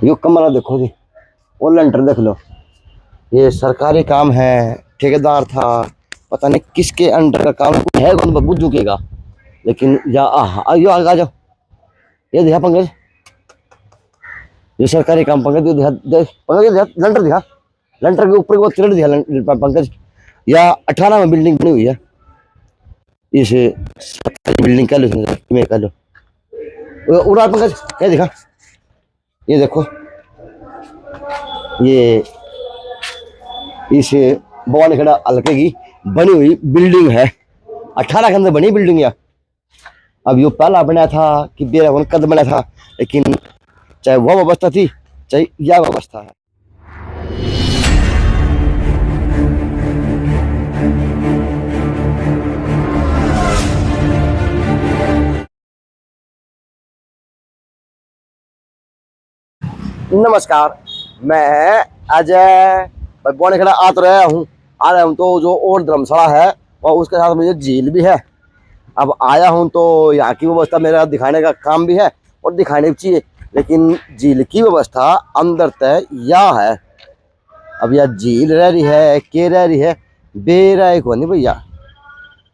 यो कमरा देखो जी, और लेंटर देख लो। ये सरकारी काम है, ठेकेदार था, पता नहीं किसके अंडर का काम है, कौन बबू झुकेगा। लेकिन या आइयो आगे आ जाओ। ये दिखा पंकज, ये सरकारी काम पंकज, ये दिखा देख पंकज, ये दिखा लेंटर, दिखा लेंटर के ऊपर वो तिरट दिखा पंकज। या 18 में बिल्डिंग बनी हुई है, इस सरकारी बिल्डिंग कह लो, मैं कह लो उड़ा पंकज। ये दिखा, ये देखो, ये इस भवानी खेड़ा हल्के की बनी हुई बिल्डिंग है, 18 के अंदर बनी बिल्डिंग है। अब यो पहला बना था कि बेरा कद बना था, लेकिन चाहे वह व्यवस्था थी चाहे यह व्यवस्था है। नमस्कार, मैं अजय भवानी खेड़ा आ रहा हूँ तो जो और धर्मशाला है और उसके साथ मुझे झील भी है। अब आया हूँ तो यहाँ की व्यवस्था मेरा दिखाने का काम भी है और दिखाने भी चाहिए, लेकिन झील की व्यवस्था अंदर तय यह है। अब यह झील रह रही है, के रह रही है, बे रहा को नहीं भैया,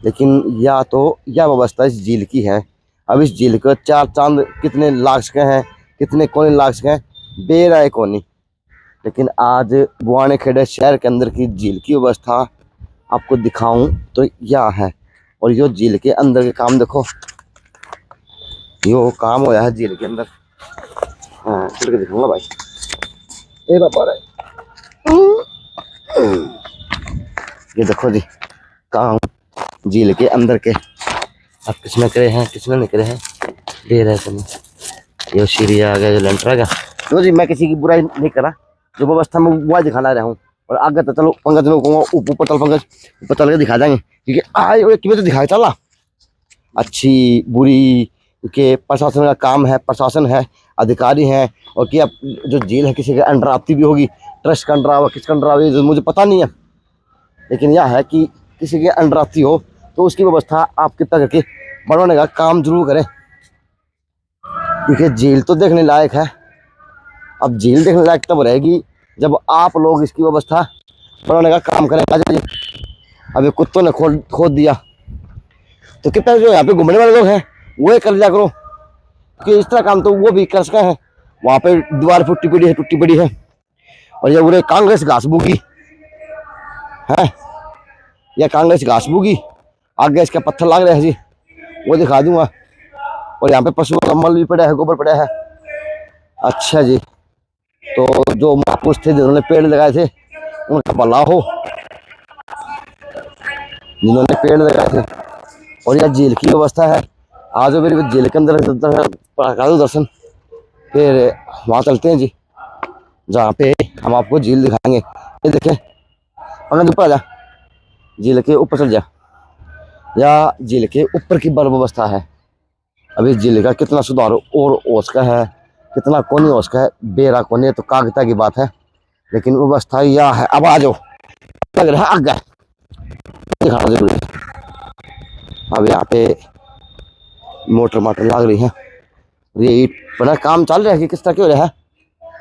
लेकिन या तो यह व्यवस्था इस झील की है। अब इस झील को चार चांद कितने लाख सके हैं, कितने कोने लाख सके हैं, बे रहा को नहीं। लेकिन आज भवानी खेड़ा शहर के अंदर की झील की व्यवस्था आपको दिखाऊं तो यह है। और यो झील के अंदर के काम देखो, यो काम होया है झील के अंदर। हाँ चल के दिखाऊंगा भाई, ये बापा रे, ये देखो जी काम झील के अंदर के। अब किसने करे हैं किसने नहीं करे हैं, दे रहे हैं। यो सीढ़ी आ गया, जो लेंटर आ गया। तो जी मैं किसी की बुराई नहीं करा, जो व्यवस्था में वो दिखाना रहा हूँ। और आगे तो चलो पंकज में कहूँगा ऊपर चल, पंकज ऊपर चल के दिखा देंगे, क्योंकि आए कि तो दिखाया चला अच्छी बुरी के प्रशासन का काम है, प्रशासन है, अधिकारी हैं। और कि अब जो जेल है किसी के अंडर आती भी होगी, ट्रस्ट का अंडर आवा, किसका अंडर आवा ये मुझे पता नहीं है, लेकिन यह है कि किसी के अंडर आती हो तो उसकी व्यवस्था आप कितना करके बढ़ाने का काम जरूर करें, क्योंकि जेल तो देखने लायक है। अब जेल देखने लायक तब रहेगी जब आप लोग इसकी व्यवस्था बनाने का काम करें। अब ये कुत्तों ने खोद दिया तो कितना जो यहाँ पे घूमने वाले लोग हैं वो कर लिया करो, क्योंकि इस तरह काम तो वो भी कर सके हैं। वहाँ पे दीवार टूटी पड़ी है। और ये पूरे कांग्रेस घास बूगी है, यह कांग्रेस घास बूगी। आगे इसका पत्थर लग रहे हैं जी, वो दिखा दूंगा। और यहाँ पे पशुओं का मल भी पड़ा है, गोबर पड़ा है। अच्छा जी, तो जो महापुरुष थे जिन्होंने पेड़ लगाए थे उनका भला हो, जिन्होंने पेड़ लगाए थे। और यह झील की व्यवस्था है। आज मेरे झील के अंदर दर्शन, फिर वहाँ चलते हैं जी, जहाँ पे हम आपको झील दिखाएंगे। ये देखें पंकज, ऊपर आ जा, झील के ऊपर चल जा। या झील के ऊपर की बल व्यवस्था है। अभी झील का कितना सुधार और हो सका है, कितना कोनी हो सका है, बेरा कोनी तो कागता की बात है, लेकिन व्यवस्था यह है। अब आ जाओ, लग रहा है आगे दिखाना जरूरी है। अब यहाँ पे मोटर लग रही है, ये बड़ा काम चल रहा है कि किस तरह क्यों रहा है,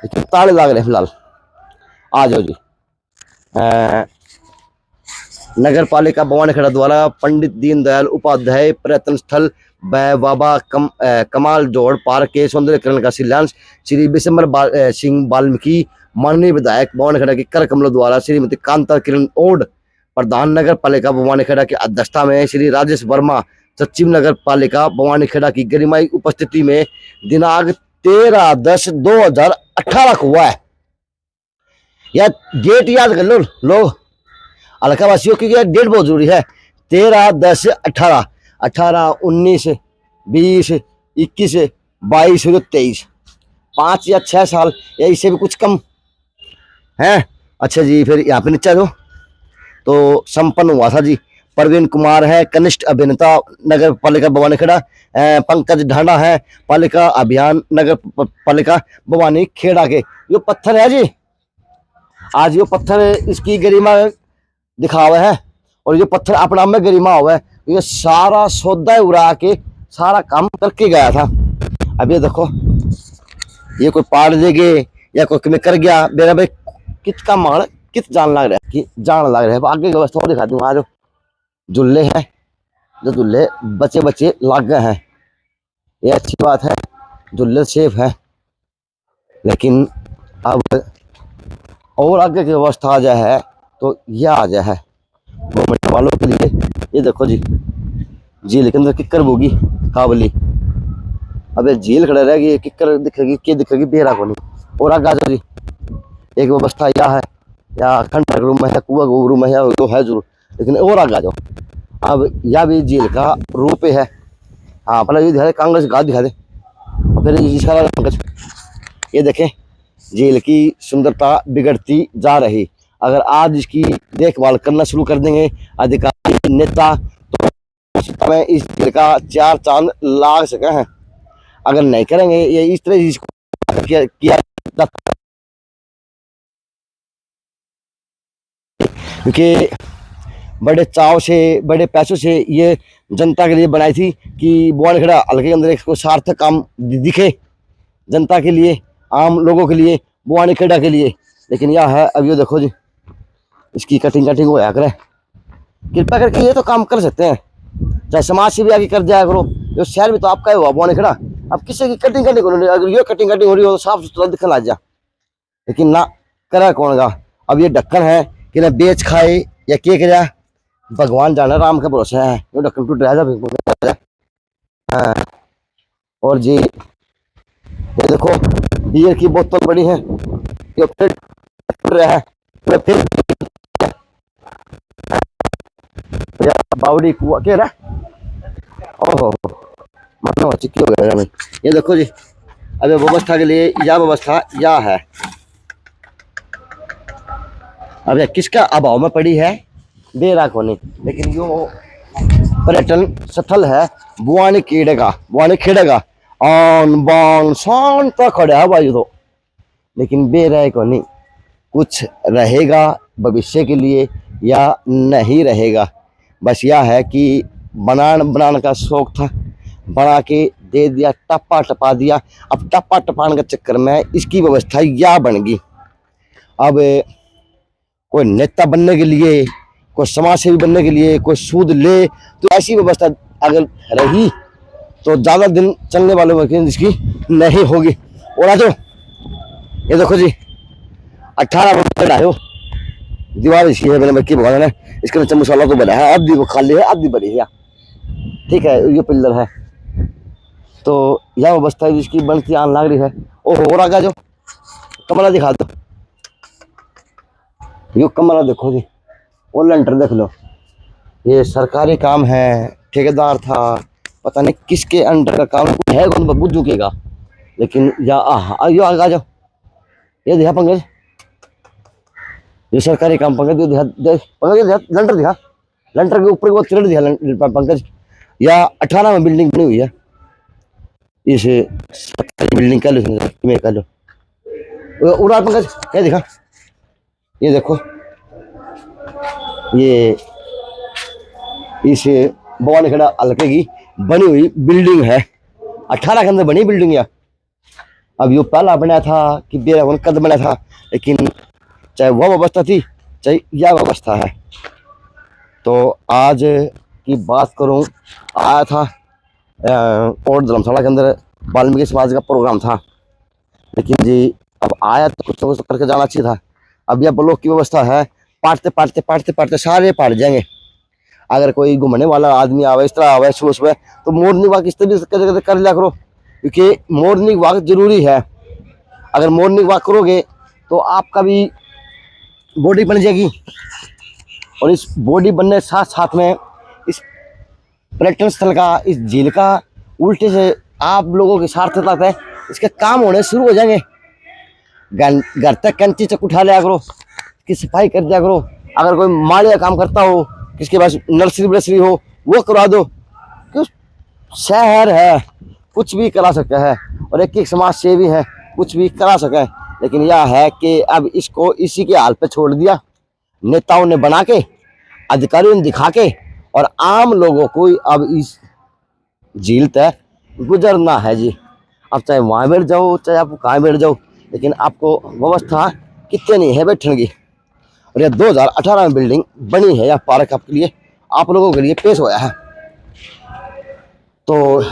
लेकिन ताले लग रहे हैं फिलहाल। आ जाओ जी। नगर पालिका भवानी खेड़ा द्वारा पंडित दीनदयाल उपाध्याय पर्यटन स्थल बाबा कमाल जोड़ पार्क के सौंदर्यकरण का शिलान्यास श्री विशंबर सिंह वाल्मीकि माननीय विधायक भवानी खेड़ा के कर कमलों द्वारा श्रीमती कांता किरण ओड प्रधान नगर पालिका भवानी खेड़ा की अध्यक्षता में श्री राजेश वर्मा सचिव नगर पालिका भवानी खेड़ा की गरिमाई उपस्थिति में दिनांक 13/10/2018 को हुआ है। यह डेट याद कर लो लोग अलकावासियों, क्योंकि डेट बहुत जरूरी है। 13/10/18, 18, 19, 20, 21, 22 और 23, 5 या 6 साल या इससे भी कुछ कम है। अच्छा जी, फिर यहाँ पे नीचे तो संपन्न हुआ था जी। प्रवीण कुमार है कनिष्ठ अभिनेता नगर पालिका भवानी खेड़ा। पंकज ढांडा है पालिका अभियान नगर पालिका भवानी खेड़ा के। यो पत्थर है जी, आज यो पत्थर इसकी गरिमा दिखा हुआ है, और ये पत्थर अपना में गरिमा हुआ है। ये सारा सौदा उड़ा के सारा काम करके गया था। अब ये देखो ये कोई पाड़ देगे या कोई में कर गया मेरा भाई कित का मार कित जान लग रहा है कि जान लग रहा है। आगे की व्यवस्था और दिखा दूँ। आज झूले हैं जो झूले बच्चे बच्चे लग गए हैं, ये अच्छी बात है, झूले सेफ है। लेकिन अब और आगे की व्यवस्था आ जाए है तो यह आ जाए है गवर्नमेंट वालों के लिए। ये देखो जी झील के अंदर किक्कर बोगी काबली। अब ये झील खड़े रहेगी किक्कर दिखेगी क्या दिखेगी बेरा को नहीं। और आगे आ जाओ जी, एक व्यवस्था यह है या खंड रूम है कुआ रूम है तो है जरूर, लेकिन और आगे आ जाओ। अब यह भी झील का रूप है। हाँ पहले ये दिखा दे कांग्रेस घाट दिखा दे, फिर इसका पंकज ये देखें झील की सुंदरता बिगड़ती जा रही। अगर आज इसकी देखभाल करना शुरू कर देंगे अधिकारी नेता तो में इस झील का 4 चांद लाग सके हैं। अगर नहीं करेंगे ये इस तरह इसको किया क्योंकि बड़े चाव से बड़े पैसों से ये जनता के लिए बनाई थी कि बुआनखेड़ा हल्के के अंदर इसको सार्थक काम दिखे जनता के लिए, आम लोगों के लिए, बुआनखेड़ा के लिए। लेकिन यह है अब ये देखो जी इसकी कटिंग होया करे। कृपया करके ये तो काम कर सकते हैं, चाहे समाज से भी आगे कर दिया करो। जो शहर में तो आपका हुआ बुआनखेड़ा, अब किसी की कटिंग करने को नहीं, अगर ये कटिंग हो रही हो तो साफ सुथरा दिखने लग जा। लेकिन ना करा कौन गा। अब ये ढक्कन है कि ना बेच खाए या क्या करे भगवान जाना, राम का भरोसा है। ये ढक्कन टूट रहा है। और जी ये देखो बियर की बोतल बड़ी है, ये फिर टूट रहा है, फिर बावड़ी कुआ क्या रहा। ओहो मानो चिक्की हो गया। ये देखो जी अब व्यवस्था के लिए यह व्यवस्था यह है। अब किसका अभाव में पड़ी है बेरा को नहीं, लेकिन यो पर्यटन स्थल है बुआनखेड़ा का आन बान शान तक खड़ा है भाई तो। लेकिन बेरा को नहीं, कुछ रहेगा भविष्य के लिए या नहीं रहेगा। बस यह है कि बनाने का शौक था, बना के दे दिया, टपा दिया। अब टपाने के चक्कर में इसकी व्यवस्था यह बन गई। अब कोई नेता बनने के लिए, कोई समाज सेवी बनने के लिए कोई सूद ले तो ऐसी व्यवस्था अगर रही तो ज्यादा दिन चलने वालों में इसकी नहीं होगी। और आज ये देखो जी 18 आयो दीवार इसकी है, मैंने भगवान ने इसके नीचे मसाला तो बना है, आधी वो खाली है आधी बड़ी है, ठीक है ये पिल्लर है। तो यह व्यवस्था जिसकी बनती आन लग रही है। और आगे जो कमरा दिखा दो, यो कमरा देखो जी, वो लेंटर देख लो। ये सरकारी काम है, ठेकेदार था, पता नहीं किसके अंडर का काम है, कौन बब्बू झुकेगा। लेकिन या यो आगे आ जाओ, ये दिखा पंकज, ये सरकारी काम पंकज पंकज लेंटर दिखा, लेंटर के ऊपर वो तिरड़ दिखा पंकज। या 18 में बिल्डिंग बनी हुई है, इस सरकारी बिल्डिंग कह लो उड़ा पंकज, ये दिखा, ये देखो ये इस बुआनखेड़ा हल्के की बनी हुई बिल्डिंग है, 18 के अंदर बनी बिल्डिंग। या अब यो पहला बना था कि बेरा कद बना था, लेकिन चाहे वह व्यवस्था थी चाहे यह व्यवस्था है। तो आज की बात करूं, आया था और धर्मशाला के अंदर वाल्मीकि समाज का प्रोग्राम था, लेकिन जी अब आया तो कुछ ना कुछ करके जाना चाहिए था। अब यह ब्लॉक की व्यवस्था है, पाटते सारे पाट जाएंगे। अगर कोई घूमने वाला आदमी आवे इस तरह आवे सुबह सुबह तो मॉर्निंग वॉक इस तरह कर लिया करो, क्योंकि मॉर्निंग वॉक जरूरी है। अगर मॉर्निंग वॉक करोगे तो आपका भी बॉडी बन जाएगी, और इस बॉडी बनने साथ साथ में इस पर्यटन स्थल का, इस झील का उल्टे से आप लोगों की सार्थकता है, इसके काम होने शुरू हो जाएंगे। घर तक कैंची चक उठा लिया करो, की सफाई कर दिया करो। अगर कोई माली का काम करता हो, किसके पास नर्सरी वर्सरी हो, वो करवा दो। क्यों शहर है कुछ भी करा सकता है, और एक समाज सेवी है कुछ भी करा सके। लेकिन यह है कि अब इसको इसी के हाल पे छोड़ दिया, नेताओं ने बना के, अधिकारियों ने दिखा के, और आम लोगों को अब इस झील तक गुजरना है जी। आप चाहे वहाँ बैठ जाओ, चाहे आप कहाँ बैठ जाओ, लेकिन आपको व्यवस्था कितने नहीं है बैठने की। और यह 2018 में बिल्डिंग बनी है, यह पार्क आपके लिए, आप लोगों के लिए पेश होया है। तो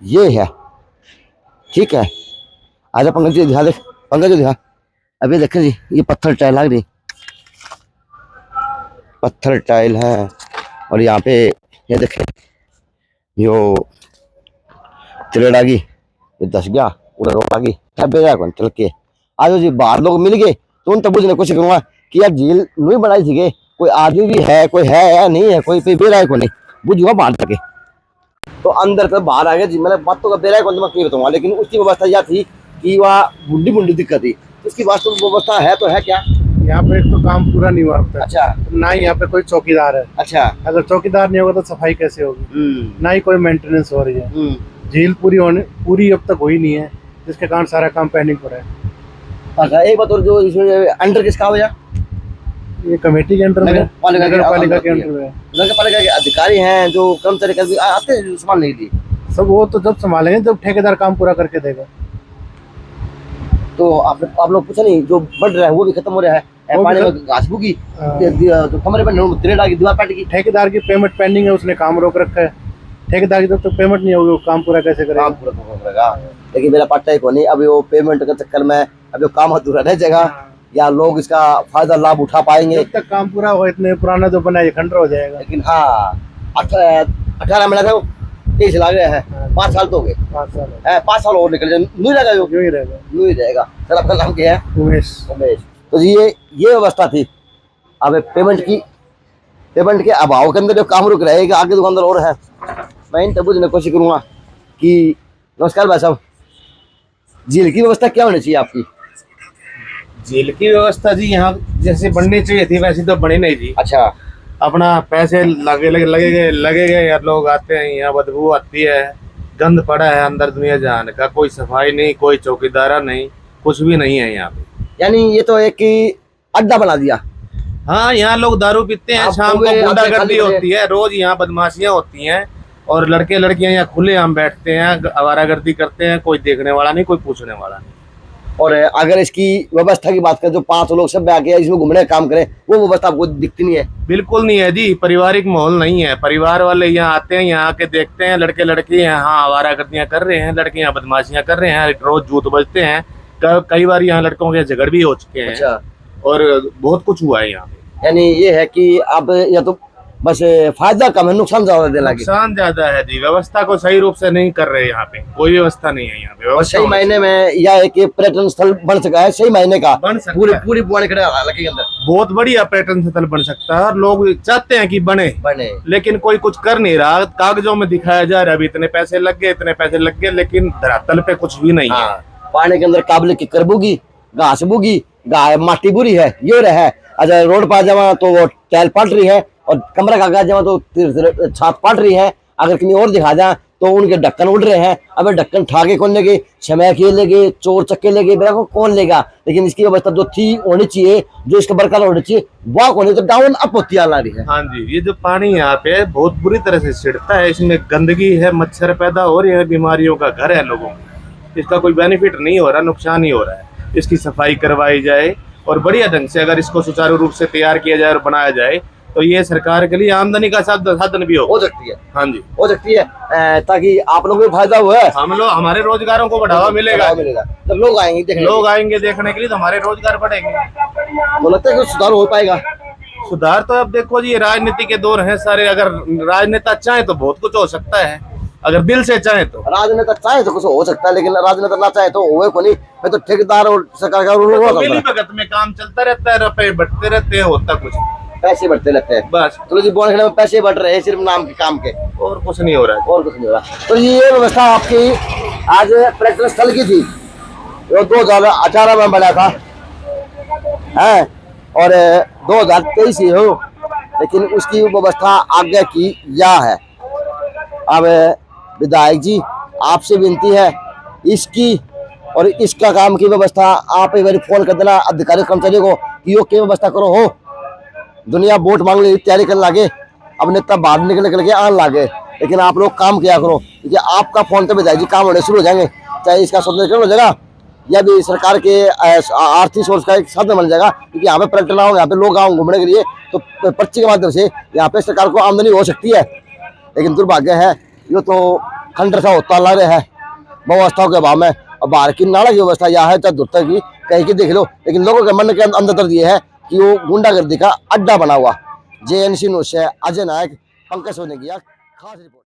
ये है, ठीक है। आजा पंकज जी ध्यान देख, पंकज जी ध्यान। अभी देखें जी, ये पत्थर टाइल लग रही, पत्थर टाइल है। और यहाँ पे ये देखें, यो चिलेड़ आ गई, ये दस गया पूरा रोक आ गई। बेरा कौन चल के आज जी बाहर लोग मिल गए तो उन तब बुझने कोशिश करूंगा कि यार झील नहीं बनाई थी के, कोई आदमी भी है, कोई है या नहीं है, कोई पे बेरा है को नहीं बुझूंगा बाहर जाके। तो अंदर से बाहर आ गया जी, मैंने बात तो बेरा कौन मैं क्लियर बताऊंगा। लेकिन उसकी व्यवस्था यह थी कि वहाँ बुढ़ी बुढ़ी दिक्कत थी, उसकी वास्तव व्यवस्था है तो है क्या। यहाँ पे एक तो काम पूरा नहीं हुआ अब तक। अच्छा। ना ही यहाँ पे कोई चौकीदार है। अच्छा। अगर चौकीदार नहीं होगा तो सफाई कैसे होगी। ना ही कोई मेंटेनेंस हो रही है। झील पूरी अब तक हुई नहीं है, जिसके कारण सारा काम पेंडिंग पड़ा है। अच्छा, एक बात और, जो इसमें अंडर किसका हो जा, ये कमेटी के अंडर में, नगर पालिका के अंडर में। नगर पालिका के अधिकारी हैं जो कर्मचारी आते हैं संभालने के लिए। सब वो तो जब संभालेंगे जब ठेकेदार काम पूरा करके देगा। तो आप लोग पूछा नहीं, जो बढ़ रहा है वो भी खत्म हो रहा है, पानी में घास फूकी, तो कमरे पर तिरेड़ा की दीवार पाटी की। ठेकेदार की पेमेंट पेंडिंग है, उसने काम रोक रखा है। ठेकेदार की जब तक पेमेंट नहीं होगी वो काम पूरा कैसे करेगा। काम पूरा करेगा, लेकिन मेरा पट्टा ही को नहीं। अभी वो पेमेंट के चक्कर में अभी वो काम अधूरा रह जाएगा, या लोग इसका फायदा लाभ उठा पाएंगे। जब तक काम पूरा हो, इतने पुराना जो बना है खंडर हो जाएगा। लेकिन हाँ 18 महीना था, 23 लाग रहे हैं, 5 साल तो हो गए। 5 साल और निकल जाए, नहीं रहेगा, यूं ही रहेगा। सर आपका नाम क्या है? उमेश। तो जी ये व्यवस्था थी। अब पेमेंट के अभाव के अंदर जो काम रुक रहेगा, आगे दुकानदार और है। मैं इन तब बुझने कोशिश करूंगा कि नमस्कार भाई साहब, झील की व्यवस्था क्या होनी चाहिए आपकी? झील की व्यवस्था जी यहाँ जैसे बननी चाहिए थी वैसी तो बनी नहीं जी। अच्छा। अपना पैसे लगे यार, लोग आते हैं यहाँ, बदबू आती है, गंद पड़ा है अंदर, दुनिया जहान का कोई सफाई नहीं, कोई चौकीदारा नहीं, कुछ भी नहीं है यहाँ पे। यानी ये तो एक अड्डा बना दिया। हाँ, यहाँ लोग दारू पीते हैं, शाम को गुंडागर्दी होती है, रोज यहाँ बदमाशियां होती हैं, और लड़के लड़कियां यहाँ खुले आम बैठते हैं, आवारागर्दी करते हैं, कोई देखने वाला नहीं, कोई पूछने वाला नहीं। और अगर इसकी व्यवस्था की बात करें तो 5 लोग सब आके इसमें घूमने का काम करें, वो व्यवस्था आपको दिखती नहीं है? बिल्कुल नहीं है जी, पारिवारिक माहौल नहीं है। परिवार वाले यहाँ आते हैं, यहाँ आके देखते हैं, लड़के लड़की यहाँ आवारागर्दियां कर रहे हैं, लड़के यहाँ बदमाशियां कर रहे हैं, रोज जूत बजते हैं। कई बार यहाँ लड़कों के झगड़ भी हो चुके हैं। अच्छा। और बहुत कुछ हुआ है यहाँ पे। यानी ये है कि आप या तो बस फायदा कम है, नुकसान ज्यादा देने लगे। नुकसान ज्यादा है जी, व्यवस्था को सही रूप से नहीं कर रहे यहाँ पे, कोई व्यवस्था नहीं है यहाँ पे। और सही महीने में यह एक पर्यटन स्थल बन सका है, सही महीने का बन सकता है। पूरी बुआड़ी खड़े इलाके के अंदर बहुत बढ़िया पर्यटन स्थल बन सकता है, और लोग चाहते हैं कि बने, लेकिन कोई कुछ कर नहीं रहा। कागजों में दिखाया जा रहा है अभी इतने पैसे लग गए, लेकिन धरातल पे कुछ भी नहीं है। पानी के अंदर काबिल की करबूगी, घास बुगी, माटी बुरी है, ये रहा। अच्छा, रोड पर जावा तो वो टाइल पट रही है, और कमरा का जावा तो छात पट रही है। अगर कहीं और दिखा जाए तो उनके ढक्कन उड़ रहे हैं। अब ढक्कन ठाके कौन लेगे, समय के लेगे, चोर चक्के लेगे, मेरा को कौन लेगा। लेकिन इसकी व्यवस्था जो थी होनी चाहिए, जो इसका बरकरार होनी चाहिए, वह कौन है, तो डाउन अप होती आ रही है। हाँ जी, ये जो पानी यहाँ पे बहुत बुरी तरह से छिड़ता है, इसमें गंदगी है, मच्छर पैदा हो रही है, बीमारियों का घर है लोगों को। इसका कोई बेनिफिट नहीं हो रहा, नुकसान ही हो रहा है। इसकी सफाई करवाई जाए और बढ़िया ढंग से अगर इसको सुचारू रूप से तैयार किया जाए और बनाया जाए तो ये सरकार के लिए आमदनी का साधन भी हो सकती है। हाँ जी, हो सकती है, ताकि आप लोगों को फायदा हुआ है, हमारे रोजगारों को बढ़ावा मिलेगा। जब लोग आएंगे देखने के लिए तो हमारे रोजगार बढ़ेंगे। तो लगता है कि सुधार हो पाएगा? सुधार तो अब देखो जी, राजनीति के दौर हैं सारे। अगर राजनेता चाहे तो बहुत कुछ हो सकता है, अगर दिल से चाहे तो। राजनेता चाहे तो कुछ हो सकता है, लेकिन राजनेता ना चाहे तो होए को नहीं। मैं तो ठेकेदार और सरकार का मिली भगत में काम चलता रहता है, रुपए बढ़ते रहते हैं, होता कुछ पैसे बढ़ते रहते हैं बस। तो जी बोनखड़े में पैसे बढ़ रहे हैं सिर्फ नाम के काम के, और कुछ नहीं हो रहा है। तो ये व्यवस्था आपकी आज पर्यटन स्थल की थी, जो 2018 में बना था है, और 2023 ही हो, लेकिन उसकी व्यवस्था आगे की या है। अब विधायक जी आपसे विनती है, इसकी और इसका काम की व्यवस्था आप एक बार फोन कर देना अधिकारी कर्मचारी को कि यो क्या व्यवस्था करो हो। दुनिया वोट मांगने की तैयारी करने लगे, अब नेता बाहर निकल के आने लगे, लेकिन आप लोग काम किया करो, क्योंकि आपका फोन तो विधायक जी काम होने शुरू हो जाएंगे। चाहे इसका सौंदर्यीकरण हो जाएगा या भी सरकार के आर्थिक सोर्स का एक साधन बन जाएगा, क्योंकि यहाँ पे पर्यटन आओगे, यहाँ पे लोग आओ घूमने के लिए, तो पर्ची के माध्यम से यहाँ पे सरकार को आमदनी हो सकती है। लेकिन दुर्भाग्य है ये तो खंडर सा होता लग रहा है व्यवस्थाओं के अभाव में। और बाहर की नाला की व्यवस्था यह है, चाहे दूर की कहीं की देख लो, लेकिन लोगों के मन के अंदर ये है कि वो गुंडागर्दी का अड्डा बना हुआ। JNC न्यूज़ से अजय नायक, पंकज सोनी की खास रिपोर्ट।